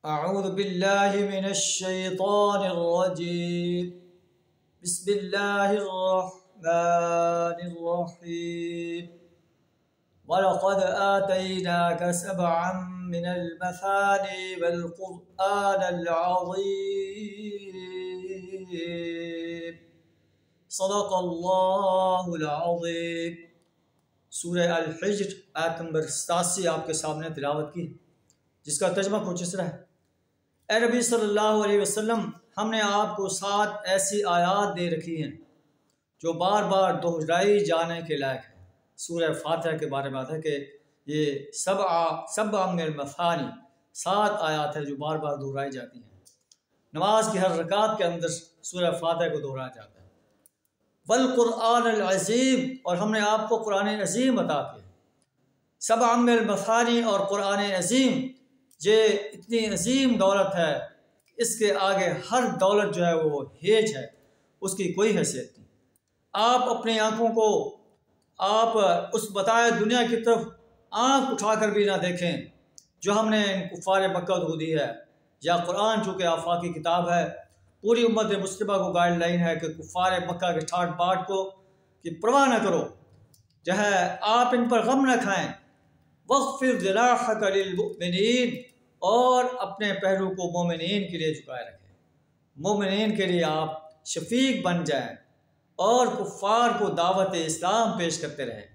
اعوذ باللہ من الشیطان الرجیم بسم اللہ الرحمن الرحیم وَلَقَدْ آتَيْنَاكَ سَبْعًا مِنَ الْمَثَانِي وَالْقُرْآنَ الْعَظِيمَ صدق اللہ العظیم۔ سورہ الحجر آیت نمبر 87 آپ کے سامنے تلاوت کی، جس کا ترجمہ کچھ اس طرح ہے۔ اے نبی صلی اللہ علیہ وسلم، ہم نے آپ کو 7 ایسی آیات دے رکھی ہیں جو بار بار دہرائی جانے کے لائق ہے۔ سورہ فاتحہ کے بارے میں آتا ہے کہ یہ سبع من المثانی 7 آیات ہے جو بار بار دہرائی جاتی ہیں۔ نماز کی ہر رکعت کے اندر سورہ فاتحہ کو دہرایا جاتا ہے۔ والقرآن العظیم، اور ہم نے آپ کو قرآن عظیم عطا کیا۔ سبع من المثانی، اور قرآن عظیم یہ اتنی عظیم دولت ہے کہ اس کے آگے ہر دولت جو ہے وہ ہیج ہے، اس کی کوئی حیثیت نہیں۔ آپ اپنی آنکھوں کو آپ اس بتائے دنیا کی طرف آنکھ اٹھا کر بھی نہ دیکھیں جو ہم نے ان کفار مکہ کو دی ہے، یا قرآن چونکہ آفاقی کتاب ہے، پوری امت مسلمہ کو گائیڈ لائن ہے کہ کفار مکہ کے ٹھاٹ باٹ کو کہ پرواہ نہ کرو، جو ہے آپ ان پر غم نہ کھائیں۔ وَاخْفِضْ جَنَاحَكَ لِلْمُؤْمِنِينَ، اور اپنے پہلو کو مومنین کے لیے جھکائے رکھیں۔ مومنین کے لیے آپ شفیق بن جائیں اور کفار کو دعوت اسلام پیش کرتے رہیں۔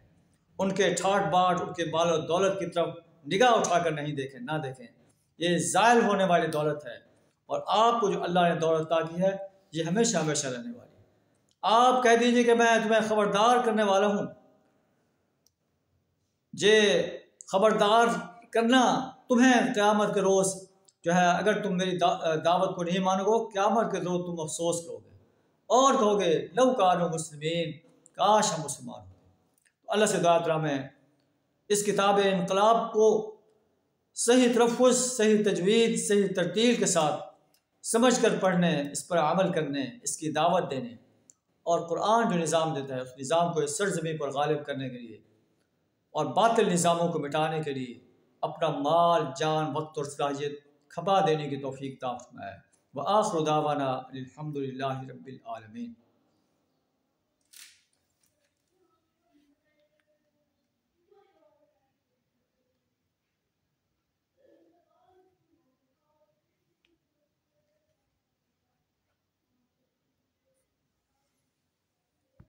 ان کے ٹھاٹ باٹ، ان کے مال و دولت کی طرف نگاہ اٹھا کر نہ دیکھیں۔ یہ زائل ہونے والی دولت ہے، اور آپ کو جو اللہ نے دولت عطا کی ہے یہ ہمیشہ ہمیشہ رہنے والی ہے۔ آپ کہہ دیجئے کہ میں تمہیں خبردار کرنے والا ہوں۔ یہ خبردار کرنا تمہیں قیامت کے روز جو ہے، اگر تم میری دعوت کو نہیں مانو گے، قیامت کے روز تم افسوس کرو گے اور کہو گے لو کانوا مسلمین، کاش ہم مسلمان ہوتے۔ اللہ سے دعا کرام ہے اس کتاب انقلاب کو صحیح تلفظ، صحیح تجوید، صحیح ترتیل کے ساتھ سمجھ کر پڑھنے، اس پر عمل کرنے، اس کی دعوت دینے، اور قرآن جو نظام دیتا ہے اس نظام کو اس سرزمین پر غالب کرنے کے لیے اور باطل نظاموں کو مٹانے کے لیے اپنا مال، جان، وقت اور صلاحیت کھپا دینے کی توفیق عطا فرمائے۔ وآخر دعوانا الحمد للہ رب العالمین۔